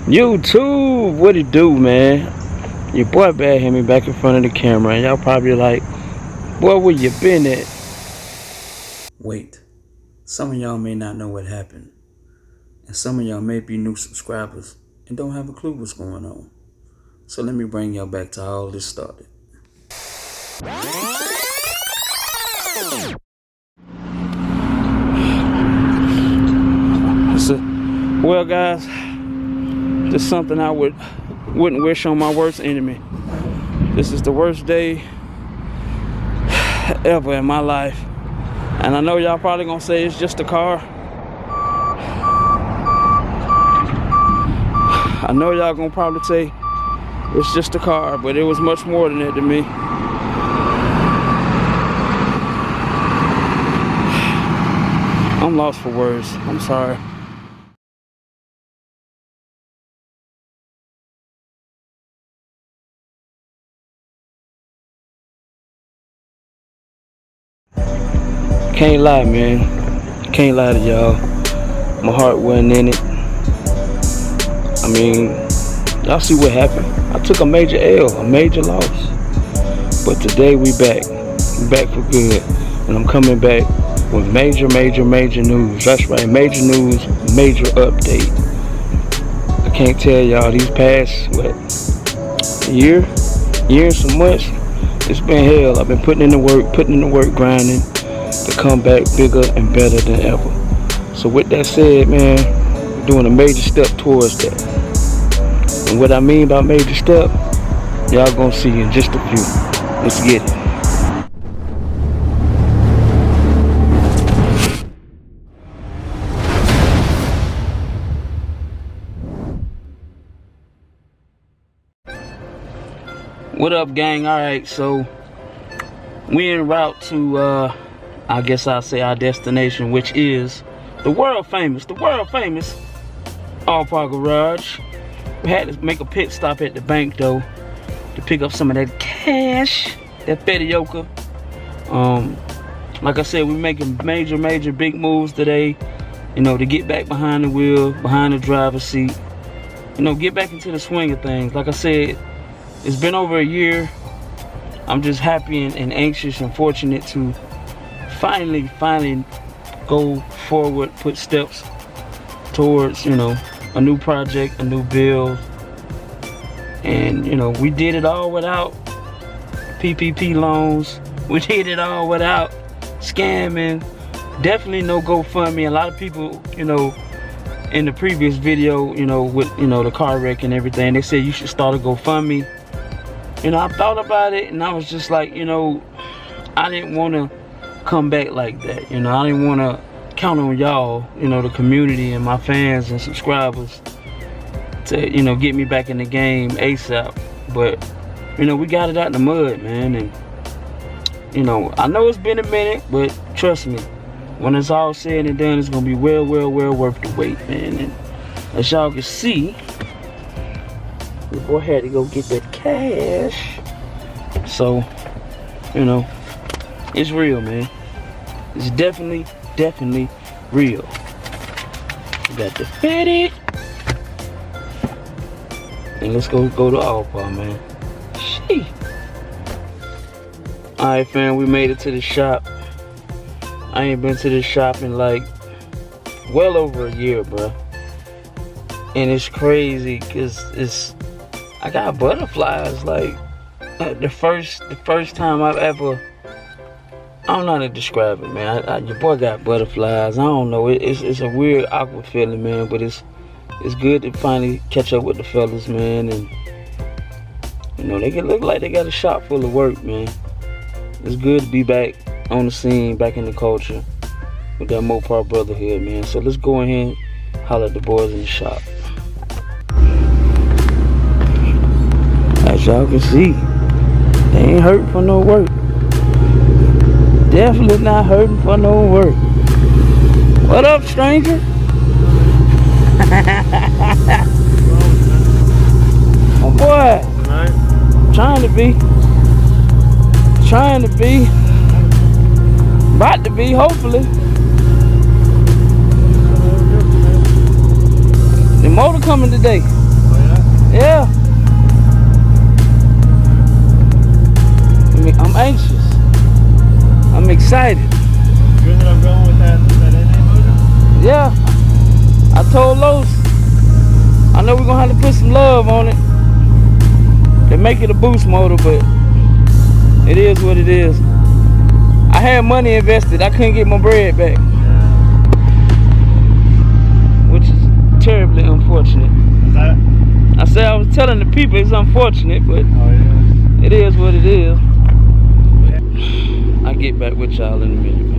YouTube, what it do, man? Your boy BadHemi back in front of the camera, and y'all probably like, boy, where you been at? Wait, some of y'all may not know what happened, and some of y'all may be new subscribers and don't have a clue what's going on. So let me bring y'all back to how all this started. Well, guys, just something I wouldn't wish on my worst enemy. This is the worst day ever in my life, and I know y'all probably gonna say it's just a car. I know y'all gonna probably say it's just a car, but it was much more than that to me. I'm lost for words. I'm sorry. Can't lie, man. Can't lie to y'all. My heart wasn't in it. I mean, y'all see what happened. I took a major L, a major loss. But today we back. We back for good. And I'm coming back with major news. That's right, major news, major update. I can't tell y'all these past, what, year and some months, it's been hell. I've been putting in the work, grinding to come back bigger and better than ever. So with that said, man, we're doing a major step towards that. And what I mean by major step, y'all gonna see in just a few. Let's get it. What up, gang? Alright, so we en route to I guess I'll say our destination, which is the world famous ALLPAR garage. We had to make a pit stop at the bank though to pick up some of that cash, that fedioka. Like I said, we're making major big moves today, you know, to get back behind the wheel, behind the driver's seat, you know, get back into the swing of things. Like I said, it's been over a year. I'm just happy and anxious and fortunate to finally go forward, put steps towards, you know, a new project, a new build. And, you know, we did it all without PPP loans. We did it all without scamming. Definitely no GoFundMe. A lot of people, you know, in the previous video, you know, with, you know, the car wreck and everything, they said you should start a GoFundMe. You know, I thought about it and I was just like, you know, I didn't want to come back like that. You know, I didn't want to count on y'all, you know, the community and my fans and subscribers to, you know, get me back in the game ASAP. But, you know, we got it out in the mud, man. And, you know, I know it's been a minute, but trust me, when it's all said and done, it's going to be well worth the wait, man. And as y'all can see, your boy had to go get that cash. So, you know, it's real, man. It's definitely real. We got the fitted. And let's go to ALLPAR, man. Shee. Alright, fam, we made it to the shop. I ain't been to this shop in like well over a year, bro. And it's crazy because I got butterflies. Like the first time I've ever, I don't know how to describe it, man. Your boy got butterflies. I don't know. It's a weird, awkward feeling, man. But it's good to finally catch up with the fellas, man. And you know, they can look like they got a shop full of work, man. It's good to be back on the scene, back in the culture with that Mopar brotherhood, man. So let's go ahead and holler at the boys in the shop. As y'all can see, they ain't hurting for no work. Definitely not hurting for no work. What up, stranger? Oh boy. Trying to be. About to be, hopefully. The motor coming today. Yeah. I mean, I'm anxious. I'm excited. Good that I'm going with that NA motor? Yeah. I told Los, I know we're gonna have to put some love on it. They make it a boost motor, but it is what it is. I had money invested. I couldn't get my bread back. Which is terribly unfortunate. I said I was telling the people it's unfortunate, but it is what it is. I'll get back with y'all in a minute, man.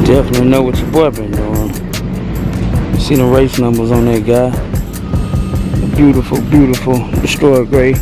Definitely know what your boy been doing. See the race numbers on that guy. Beautiful, beautiful destroyer gray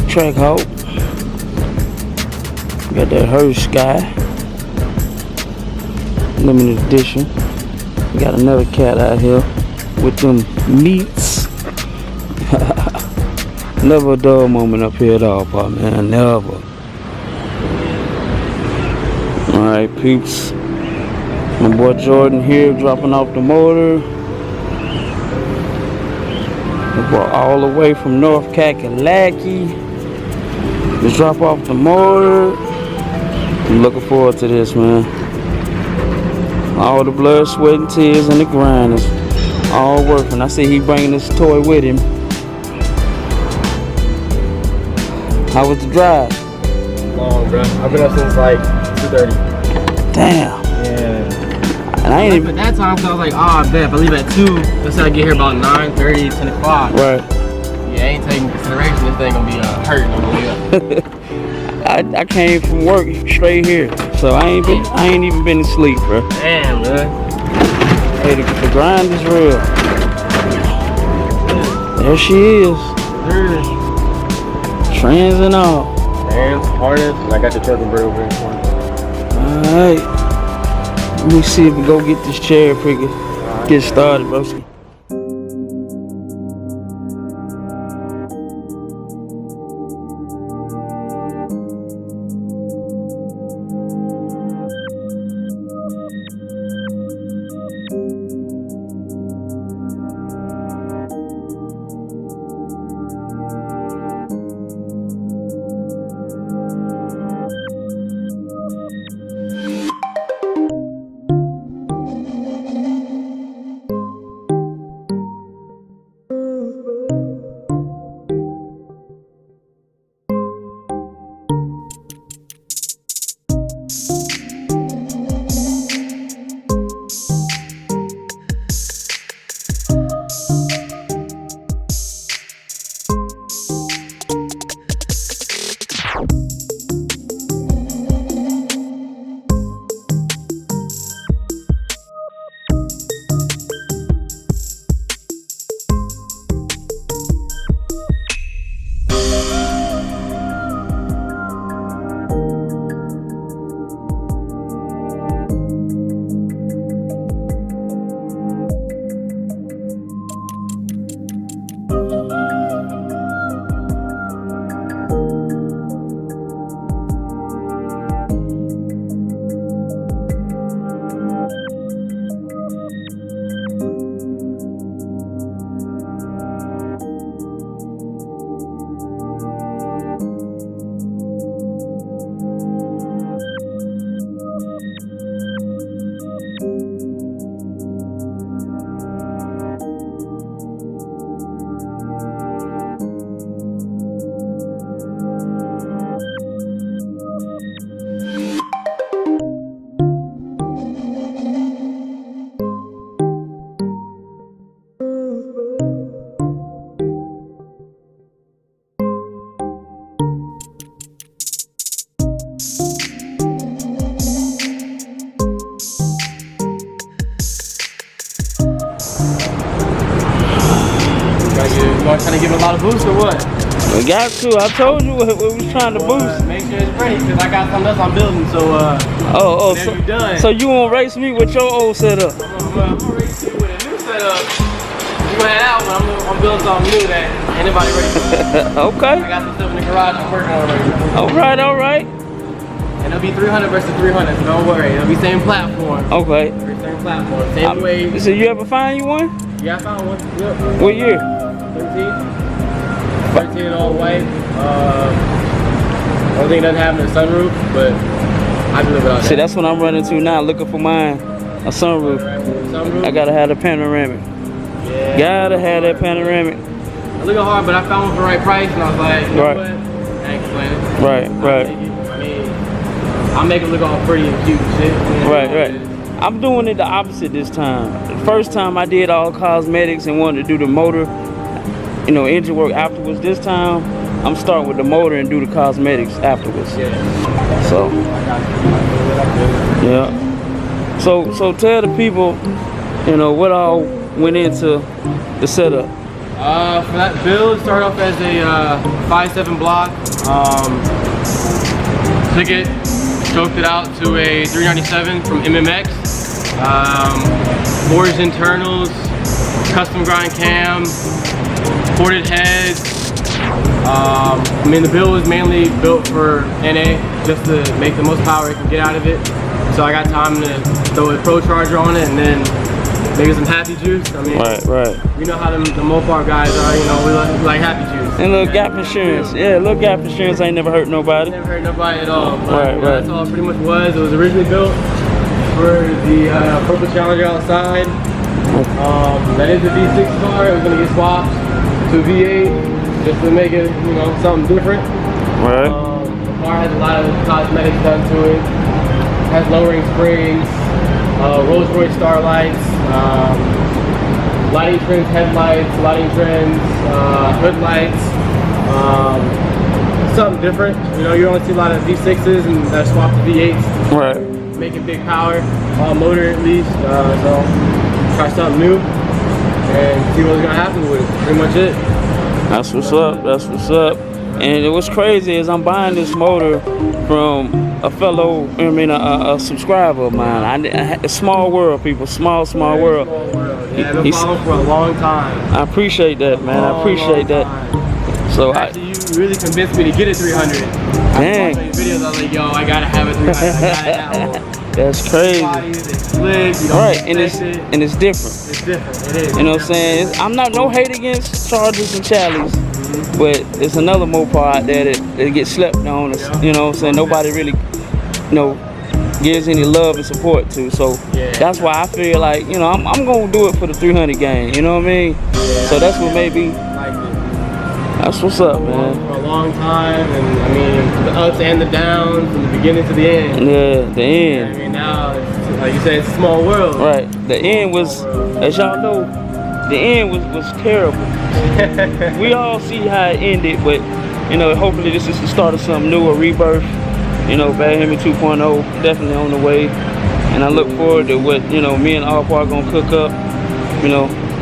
Trackhawk. Got that Hearst Sky limited edition. Got another cat out here with them meats. Never a dull moment up here at ALLPAR, man. Never. Alright, peeps. My boy Jordan here dropping off the motor. My boy all the way from North Kakalaki. Just drop off the motor. I'm looking forward to this, man. All the blood, sweat, and tears and the grind is all working. I see he bringing this toy with him. How was the drive? Long, bro. I've been up since like 2:30. Damn. Yeah. And I ain't even. At that time, cause I was like, oh, I bet if I leave at 2, let's say I get here about 9:30, 10 o'clock. Right. Yeah, I ain't taking consideration this thing gonna be hurting on the way up. I came from work straight here, so I ain't even been to sleep, bro. Damn, man. Hey, the grind is real. There she is. Trans and all. Trans, harness, and I got the truck and bird over here. Alright. Let me see if we go get this cherry picker. Get started, broski. want to give it a lot of boost or what? We got to. I told you what we was trying to boost. Make sure it's ready, because I got something else I'm building, so so you won't race me with your old setup? I'm gonna race you with a new setup. You went out, but I'm building something new that ain't nobody ready for. Okay. I got some stuff in the garage I'm working on right now. All right. And it'll be 300 versus 300, so don't worry. It'll be same platform. Okay. Same platform, same way. So you ever find you one? Yeah, I found one. Yep. What year? 13 all white. Only thing it doesn't have is a sunroof, but I can live without that. See, that's what I'm running to now, looking for mine. A sunroof. I gotta have the panoramic. Yeah. Gotta have that panoramic. I look hard, but I found one for the right price, and I was like, you know what? I ain't complaining. Right. I mean, I'll make it look all pretty and cute and shit. Right. I'm doing it the opposite this time. The first time I did all cosmetics and wanted to do the motor, engine work afterwards. This time, I'm starting with the motor and do the cosmetics afterwards. Yeah. So, yeah. So tell the people, what all went into the setup. For that build, started off as a 5.7 block. Took it, stroked it out to a 397 from MMX. Forged internals, custom grind cam, ported heads. I mean, the build was mainly built for NA, just to make the most power it can get out of it. So I got time to throw a Pro Charger on it and then maybe some happy juice. I mean, right. You know how the Mopar guys are, we like happy juice. And little gap insurance. Yeah, little gap insurance ain't never hurt nobody. Never hurt nobody at all. But, right. That's all it pretty much was. It was originally built for the Purple Challenger outside. That is a V6 car. It was gonna get swapped to a V8 just to make it, something different. Right. The car has a lot of cosmetics done to it. Has lowering springs, Rolls Royce starlights, lighting trims, headlights, lighting trims, hood lights. Something different. You only see a lot of V6s and that swap to V8s. Right. Making big power, motor at least. So try something new and see what's gonna happen with it. Pretty much it. That's what's up. And what's crazy is I'm buying this motor from a fellow, a subscriber of mine. A small world, people, small world. Yeah, I've been following for a long time. I appreciate that, man. I appreciate that. So actually, you really convinced me to get a 300. Dang. I watched videos, I was like, yo, I gotta have a 300. I gotta have one. That's crazy. It's slick, you don't right, and it's different. It's different. It is. You know what I'm saying? I'm not no hate against Chargers and Challies, but it's another Mopar out there that gets slept on. You know what I'm saying? Nobody really, gives any love and support to. So that's why I feel like, I'm gonna do it for the 300 gang. You know what I mean? Yeah, so that's what made me. That's what's up, man. For a long time, and I mean, the ups and the downs, from the beginning to the end. Yeah, the end. I mean, now, like you said, it's a small world. Right. The end was, as y'all know, the end was terrible. We all see how it ended, but hopefully this is the start of something new, a rebirth. BadHemi 2.0 definitely on the way, and I look forward to what me and ALLPAR gonna cook up.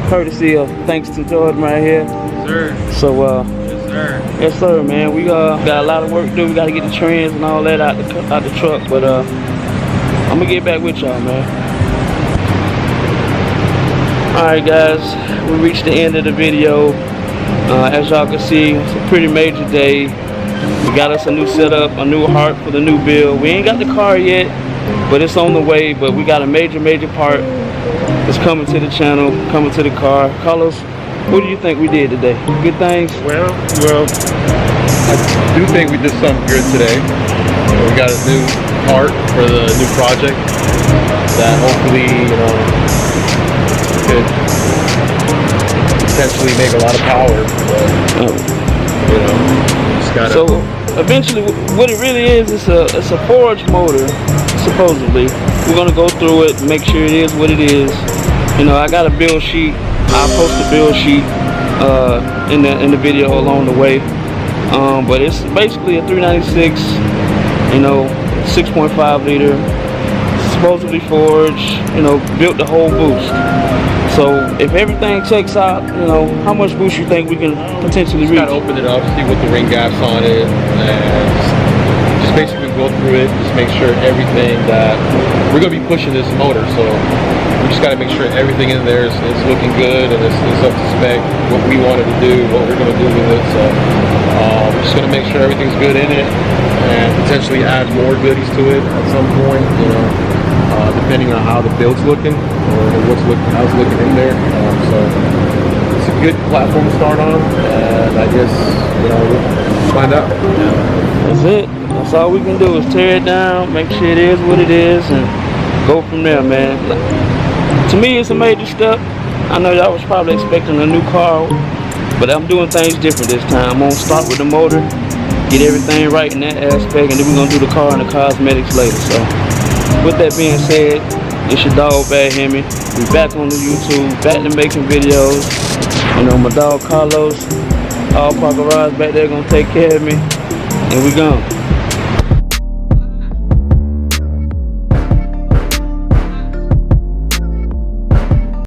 Courtesy of thanks to Jordan right here. Yes, sir. So yes, sir, man. We got a lot of work to do. We got to get the trans and all that out the truck, but I'm gonna get back with y'all, man. Alright guys, we reached the end of the video. As y'all can see, it's a pretty major day. We got us a new setup, a new heart for the new build. We ain't got the car yet, but it's on the way. But we got a major part that's coming to the channel, coming to the car. Carlos, what do you think we did today? Good things? Well, I do think we did something good today. We got a new heart for the new project that hopefully, could potentially make a lot of power. But, just gotta. So eventually, what it really is, it's a forged motor, supposedly. We're gonna go through it, make sure it is what it is. I got a build sheet. I'll post the build sheet in the video along the way. But it's basically a 396, 6.5 liter, supposedly forged, built the whole boost. So if everything checks out, you know, how much boost you think we can potentially reach? Gotta open it up, see what the ring gaps on it, and just basically go through it, just make sure everything that we're gonna be pushing this motor, so we just gotta make sure everything in there is looking good and it's up to spec, what we wanted to do, what we're gonna do with it. So just gonna make sure everything's good in it and potentially add more goodies to it at some point, you know, depending on how the build's looking or how it's looking in there. So it's a good platform to start on, and I guess, you know, we'll find out. That's it. That's all we can do is tear it down, make sure it is what it is, and go from there, man. To me, it's a major step. I know y'all was probably expecting a new car, but I'm doing things different this time. I'm gonna start with the motor, get everything right in that aspect, and then we're gonna do the car and the cosmetics later. So with that being said, it's your dog BadHemi. We back on the YouTube, back to making videos. You know, my dog Carlos, ALLPAR Garage back there gonna take care of me, and we gone.